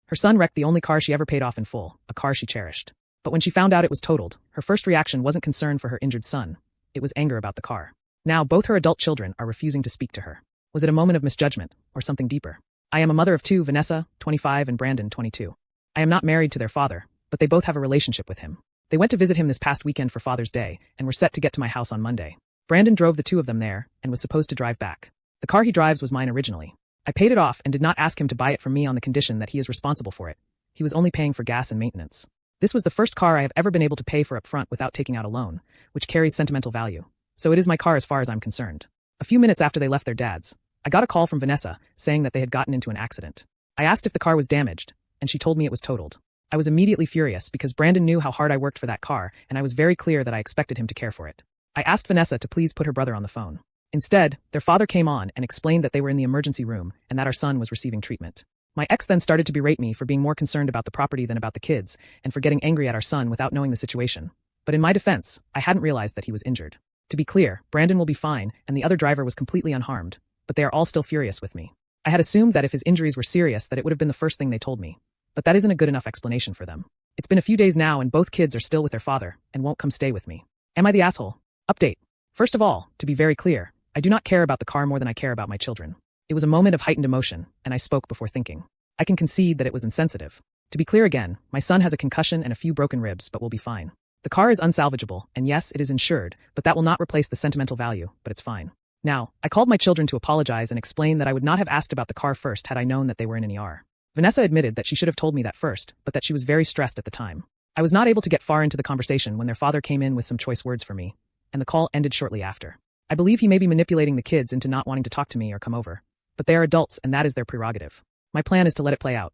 Her son wrecked the only car she ever paid off in full, a car she cherished. But when she found out it was totaled, her first reaction wasn't concern for her injured son. It was anger about the car. Now both her adult children are refusing to speak to her. Was it a moment of misjudgment, or something deeper? I am a mother of two, Vanessa, 25, and Brandon, 22. I am not married to their father, but they both have a relationship with him. They went to visit him this past weekend for Father's Day, and were set to get to my house on Monday. Brandon drove the two of them there, and was supposed to drive back. The car he drives was mine originally. I paid it off and did not ask him to buy it from me on the condition that he is responsible for it. He was only paying for gas and maintenance. This was the first car I have ever been able to pay for up front without taking out a loan, which carries sentimental value. So it is my car as far as I'm concerned. A few minutes after they left their dad's, I got a call from Vanessa saying that they had gotten into an accident. I asked if the car was damaged, and she told me it was totaled. I was immediately furious because Brandon knew how hard I worked for that car, and I was very clear that I expected him to care for it. I asked Vanessa to please put her brother on the phone. Instead, their father came on and explained that they were in the emergency room and that our son was receiving treatment. My ex then started to berate me for being more concerned about the property than about the kids, and for getting angry at our son without knowing the situation. But in my defense, I hadn't realized that he was injured. To be clear, Brandon will be fine, and the other driver was completely unharmed, but they are all still furious with me. I had assumed that if his injuries were serious that it would have been the first thing they told me. But that isn't a good enough explanation for them. It's been a few days now and both kids are still with their father and won't come stay with me. Am I the asshole? Update. First of all, to be very clear, I do not care about the car more than I care about my children. It was a moment of heightened emotion, and I spoke before thinking. I can concede that it was insensitive. To be clear again, my son has a concussion and a few broken ribs, but will be fine. The car is unsalvageable, and yes, it is insured, but that will not replace the sentimental value, but it's fine. Now, I called my children to apologize and explain that I would not have asked about the car first had I known that they were in an ER. Vanessa admitted that she should have told me that first, but that she was very stressed at the time. I was not able to get far into the conversation when their father came in with some choice words for me, and the call ended shortly after. I believe he may be manipulating the kids into not wanting to talk to me or come over. But they are adults and that is their prerogative. My plan is to let it play out.